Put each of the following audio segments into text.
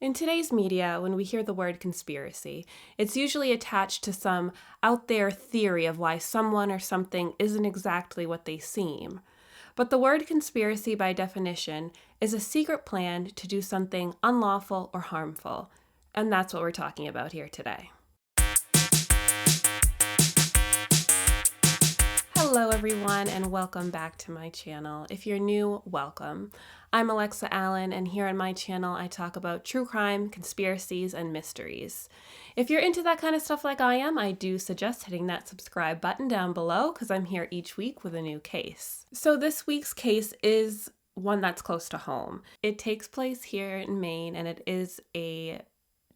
In today's media, when we hear the word conspiracy, it's usually attached to some out there theory of why someone or something isn't exactly what they seem. But the word conspiracy, by definition, is a secret plan to do something unlawful or harmful. And that's what we're talking about here today. Hello everyone and welcome back to my channel. If you're new, welcome. I'm Alexa Allen and here on my channel I talk about true crime, conspiracies, and mysteries. If you're into that kind of stuff like I am, I do suggest hitting that subscribe button down below because I'm here each week with a new case. So this week's case is one that's close to home. It takes place here in Maine and it is a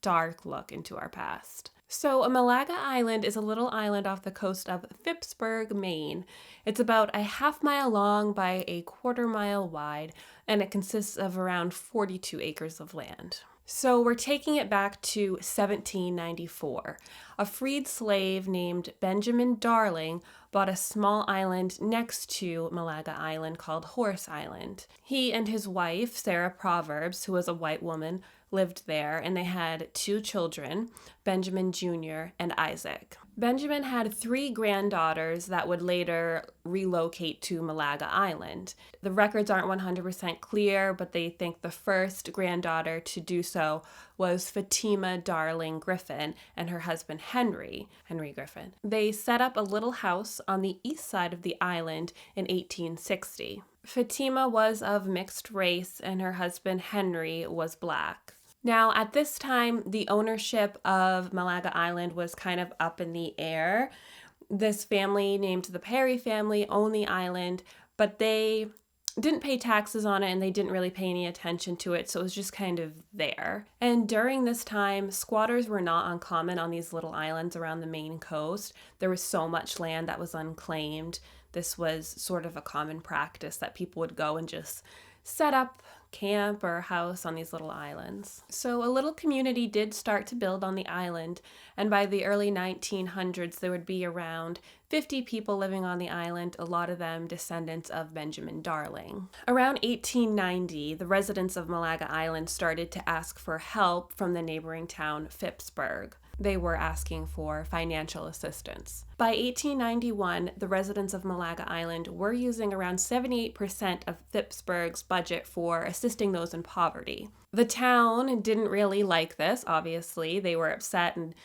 dark look into our past. So, Malaga Island is a little island off the coast of Phippsburg, Maine. It's about a half-mile long by a quarter-mile wide, and it consists of around 42 acres of land. So we're taking it back to 1794. A freed slave named Benjamin Darling bought a small island next to Malaga Island called Horse Island. He and his wife, Sarah Proverbs, who was a white woman, lived there, and they had two children, Benjamin Jr. and Isaac. Benjamin had three granddaughters that would later relocate to Malaga Island. The records aren't 100% clear, but they think the first granddaughter to do so was Fatima Darling Griffin and her husband Henry Griffin. They set up a little house on the east side of the island in 1860. Fatima was of mixed race and her husband Henry was black. Now, at this time, the ownership of Malaga Island was kind of up in the air. This family, named the Perry family, owned the island, but they didn't pay taxes on it and they didn't really pay any attention to it, so it was just kind of there. And during this time, squatters were not uncommon on these little islands around the Maine coast. There was so much land that was unclaimed. This was sort of a common practice that people would go and just set up camp or house on these little islands. So a little community did start to build on the island, and by the early 1900s there would be around 50 people living on the island, a lot of them descendants of Benjamin Darling. Around 1890, the residents of Malaga Island started to ask for help from the neighboring town Phippsburg. They were asking for financial assistance. By 1891, the residents of Malaga Island were using around 78% of Phippsburg's budget for assisting those in poverty. The town didn't really like this, obviously. They were upset and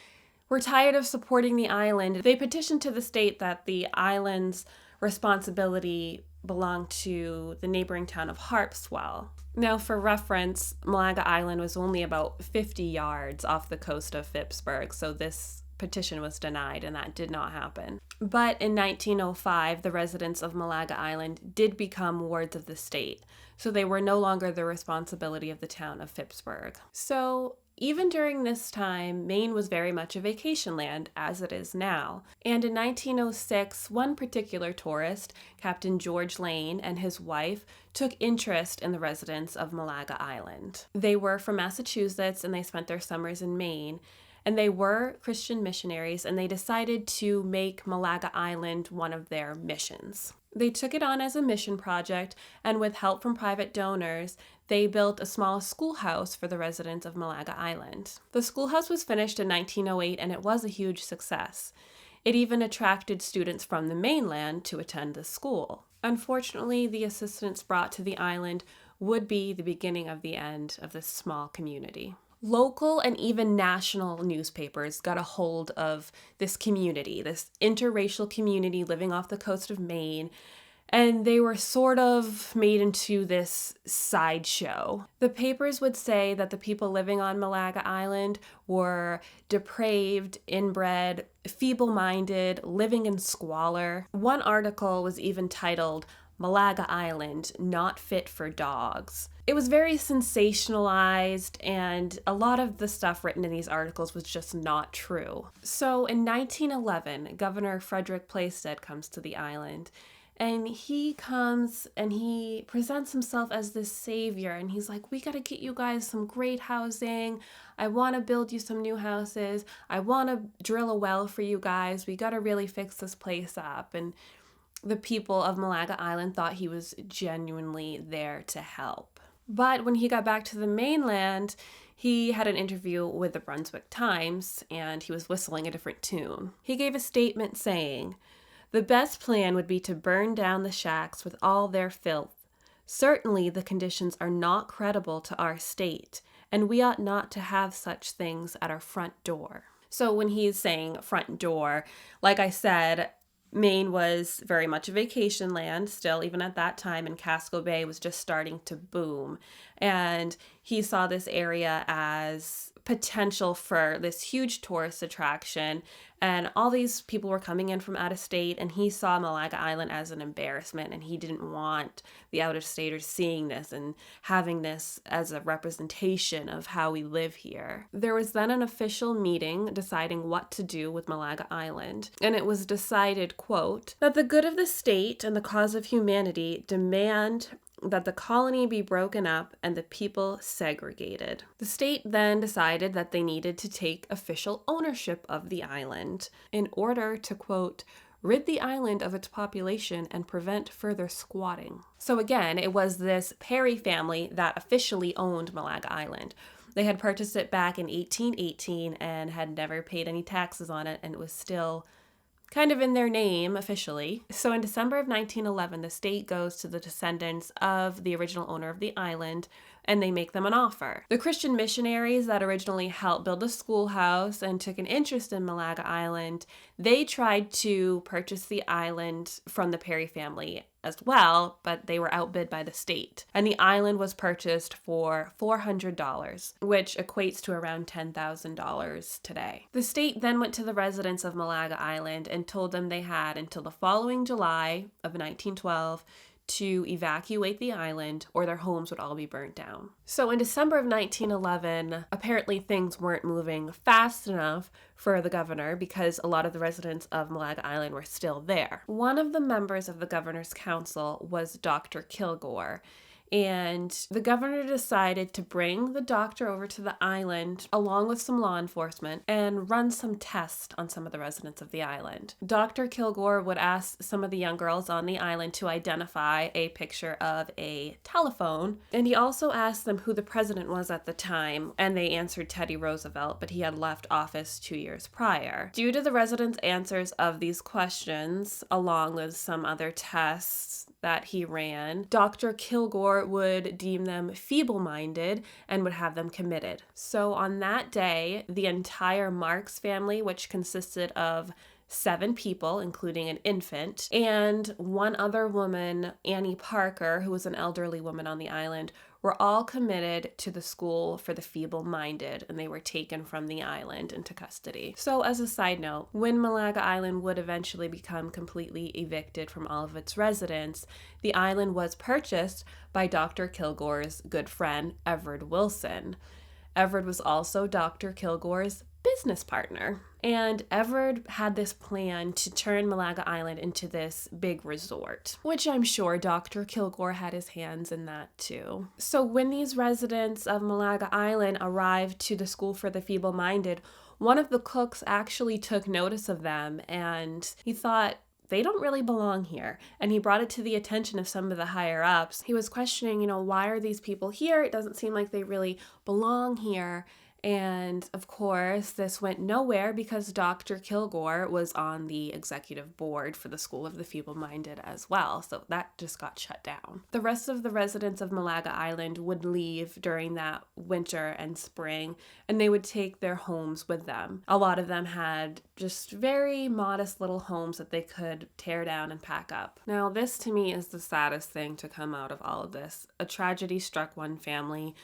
were tired of supporting the island. They petitioned to the state that the island's responsibility belonged to the neighboring town of Harpswell. Now, for reference, Malaga Island was only about 50 yards off the coast of Phippsburg, so this petition was denied and that did not happen. But in 1905, the residents of Malaga Island did become wards of the state, so they were no longer the responsibility of the town of Phippsburg. So even during this time, Maine was very much a vacation land, as it is now. And in 1906, one particular tourist, Captain George Lane, and his wife took interest in the residents of Malaga Island. They were from Massachusetts and they spent their summers in Maine. And they were Christian missionaries, and they decided to make Malaga Island one of their missions. They took it on as a mission project, and with help from private donors, they built a small schoolhouse for the residents of Malaga Island. The schoolhouse was finished in 1908, and it was a huge success. It even attracted students from the mainland to attend the school. Unfortunately, the assistance brought to the island would be the beginning of the end of this small community. Local and even national newspapers got a hold of this community, this interracial community living off the coast of Maine, and they were sort of made into this sideshow. The papers would say that the people living on Malaga Island were depraved, inbred, feeble-minded, living in squalor. One article was even titled, "Malaga Island, Not Fit for Dogs." It was very sensationalized, and a lot of the stuff written in these articles was just not true. So in 1911, Governor Frederick Plaisted comes to the island, and he comes and he presents himself as this savior, and he's like, "We gotta get you guys some great housing. I want to build you some new houses. I want to drill a well for you guys. We gotta really fix this place up." And the people of Malaga Island thought he was genuinely there to help. But when he got back to the mainland, He had an interview with the Brunswick Times, and he was whistling a different tune. He gave a statement saying, "The best plan would be to burn down the shacks with all their filth. Certainly the conditions are not credible to our state, and we ought not to have such things at our front door." So when he's saying front door, like I said, Maine was very much a vacation land still, even at that time, and Casco Bay was just starting to boom. And he saw this area as potential for this huge tourist attraction, and all these people were coming in from out of state, and he saw Malaga Island as an embarrassment, and he didn't want the out-of-staters seeing this and having this as a representation of how we live here. There was then an official meeting deciding what to do with Malaga Island, and it was decided, quote, "that the good of the state and the cause of humanity demand that the colony be broken up and the people segregated." The state then decided that they needed to take official ownership of the island in order to, quote, "rid the island of its population and prevent further squatting." So again, it was this Perry family that officially owned Malaga Island. They had purchased it back in 1818 and had never paid any taxes on it, and it was still kind of in their name officially. So in December of 1911, the state goes to the descendants of the original owner of the island, and they make them an offer. The Christian missionaries that originally helped build the schoolhouse and took an interest in Malaga Island, they tried to purchase the island from the Perry family as well, but they were outbid by the state. And the island was purchased for $400, which equates to around $10,000 today. The state then went to the residents of Malaga Island and told them they had until the following July of 1912 to evacuate the island or their homes would all be burnt down. So in December of 1911, apparently things weren't moving fast enough for the governor because a lot of the residents of Malaga Island were still there. One of the members of the governor's council was Dr. Kilgore, and the governor decided to bring the doctor over to the island along with some law enforcement and run some tests on some of the residents of the island. Dr. Kilgore would ask some of the young girls on the island to identify a picture of a telephone, and he also asked them who the president was at the time, and they answered Teddy Roosevelt, but he had left office 2 years prior. Due to the residents' answers of these questions, along with some other tests that he ran, Dr. Kilgore would deem them feeble-minded and would have them committed. So on that day, the entire Marks family, which consisted of 7 people, including an infant, and one other woman, Annie Parker, who was an elderly woman on the island, were all committed to the school for the feeble-minded, and they were taken from the island into custody. So as a side note, when Malaga Island would eventually become completely evicted from all of its residents, the island was purchased by Dr. Kilgore's good friend, Everett Wilson. Everett was also Dr. Kilgore's business partner. And Everett had this plan to turn Malaga Island into this big resort, which I'm sure Dr. Kilgore had his hands in that too. So when these residents of Malaga Island arrived to the school for the feeble-minded, one of the cooks actually took notice of them, and he thought, they don't really belong here. And he brought it to the attention of some of the higher ups. He was questioning, why are these people here? It doesn't seem like they really belong here. And of course, this went nowhere because Dr. Kilgore was on the executive board for the School of the Feeble-Minded as well, so that just got shut down. The rest of the residents of Malaga Island would leave during that winter and spring, and they would take their homes with them. A lot of them had just very modest little homes that they could tear down and pack up. Now, this to me is the saddest thing to come out of all of this. A tragedy struck one family,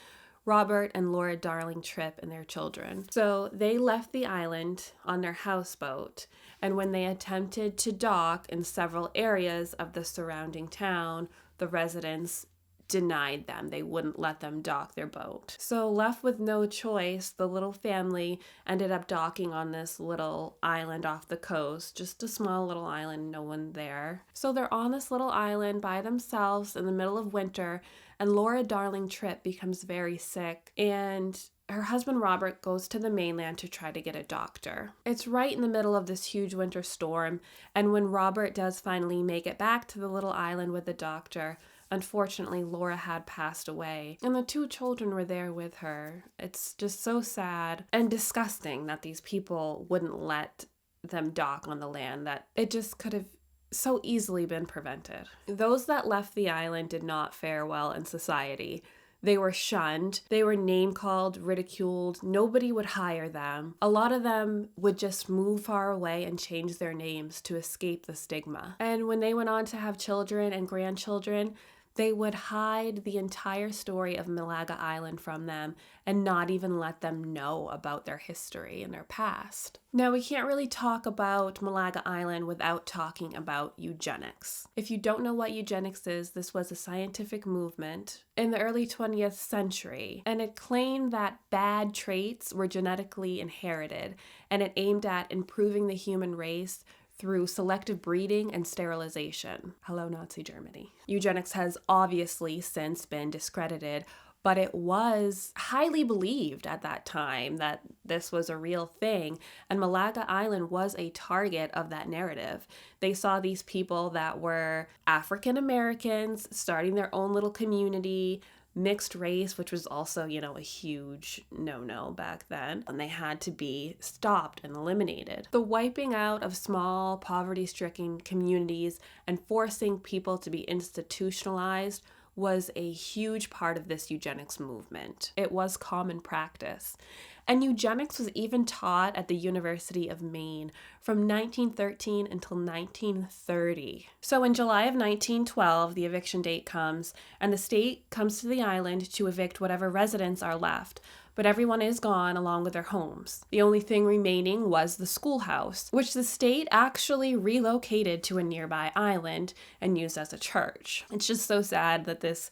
Robert and Laura Darling Tripp and their children. So they left the island on their houseboat, and when they attempted to dock in several areas of the surrounding town, the residents denied them. They wouldn't let them dock their boat. So left with no choice, the little family ended up docking on this little island off the coast, just a small little island, no one there. So they're on this little island by themselves in the middle of winter, and Laura Darling Tripp becomes very sick, and her husband Robert goes to the mainland to try to get a doctor. It's right in the middle of this huge winter storm, and when Robert does finally make it back to the little island with the doctor, Unfortunately, Laura had passed away, and the 2 children were there with her. It's just so sad and disgusting that these people wouldn't let them dock on the land, that it just could have so easily been prevented. Those that left the island did not fare well in society. They were shunned, they were name-called, ridiculed, nobody would hire them. A lot of them would just move far away and change their names to escape the stigma. And when they went on to have children and grandchildren, they would hide the entire story of Malaga Island from them and not even let them know about their history and their past. Now, we can't really talk about Malaga Island without talking about eugenics. If you don't know what eugenics is, this was a scientific movement in the early 20th century, and it claimed that bad traits were genetically inherited, and it aimed at improving the human race through selective breeding and sterilization. Hello, Nazi Germany. Eugenics has obviously since been discredited, but it was highly believed at that time that this was a real thing, and Malaga Island was a target of that narrative. They saw these people that were African Americans starting their own little community, mixed race, which was also, a huge no-no back then, and they had to be stopped and eliminated. The wiping out of small, poverty-stricken communities and forcing people to be institutionalized was a huge part of this eugenics movement. It was common practice. And eugenics was even taught at the University of Maine from 1913 until 1930. So in July of 1912, the eviction date comes, and the state comes to the island to evict whatever residents are left, but everyone is gone along with their homes. The only thing remaining was the schoolhouse, which the state actually relocated to a nearby island and used as a church. It's just so sad that this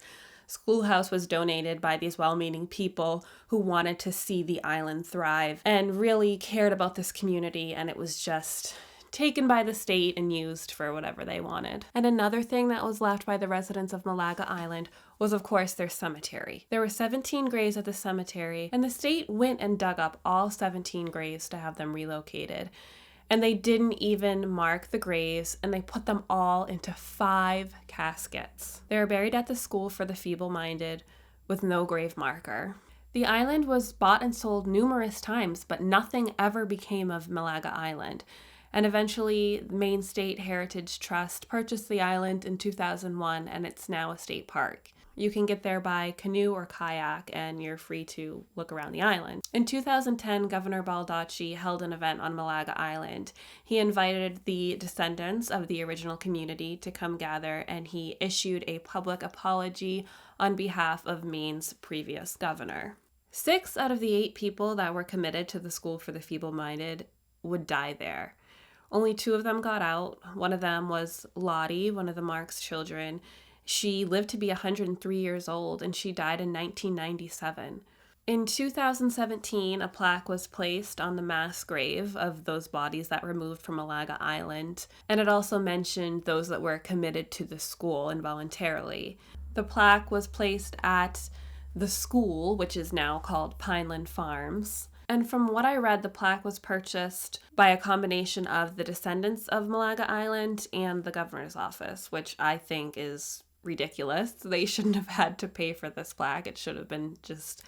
schoolhouse was donated by these well-meaning people who wanted to see the island thrive and really cared about this community, and it was just taken by the state and used for whatever they wanted. And another thing that was left by the residents of Malaga Island was, of course, their cemetery. There were 17 graves at the cemetery, and the state went and dug up all 17 graves to have them relocated. And they didn't even mark the graves, and they put them all into 5 caskets. They are buried at the school for the feeble-minded with no grave marker. The island was bought and sold numerous times, but nothing ever became of Malaga Island. And eventually, Maine State Heritage Trust purchased the island in 2001, and it's now a state park. You can get there by canoe or kayak, and you're free to look around the island. In 2010, Governor Baldacci held an event on Malaga Island. He invited the descendants of the original community to come gather, and he issued a public apology on behalf of Maine's previous governor. 6 out of the 8 people that were committed to the school for the feeble-minded would die there. Only 2 of them got out. One of them was Lottie, one of the Marks' children. She lived to be 103 years old, and she died in 1997. In 2017, a plaque was placed on the mass grave of those bodies that were moved from Malaga Island, and it also mentioned those that were committed to the school involuntarily. The plaque was placed at the school, which is now called Pineland Farms. And from what I read, the plaque was purchased by a combination of the descendants of Malaga Island and the governor's office, which I think is ridiculous. They shouldn't have had to pay for this plaque. It should have been just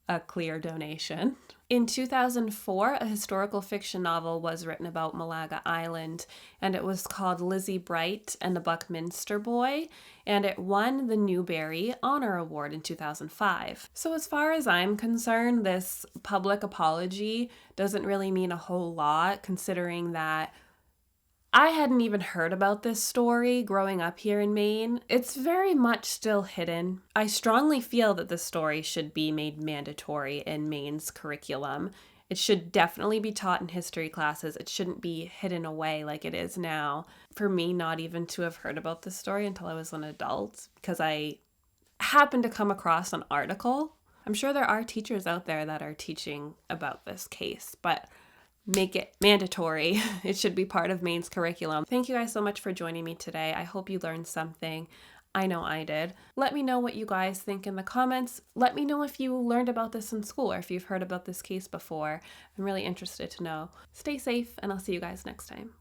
a clear donation. In 2004, a historical fiction novel was written about Malaga Island, and it was called Lizzie Bright and the Buckminster Boy, and it won the Newbery Honor Award in 2005. So as far as I'm concerned, this public apology doesn't really mean a whole lot, considering that I hadn't even heard about this story growing up here in Maine. It's very much still hidden. I strongly feel that this story should be made mandatory in Maine's curriculum. It should definitely be taught in history classes. It shouldn't be hidden away like it is now. For me, not even to have heard about this story until I was an adult, because I happened to come across an article. I'm sure there are teachers out there that are teaching about this case, but make it mandatory. It should be part of Maine's curriculum. Thank you guys so much for joining me today. I hope you learned something. I know I did. Let me know what you guys think in the comments. Let me know if you learned about this in school or if you've heard about this case before. I'm really interested to know. Stay safe, and I'll see you guys next time.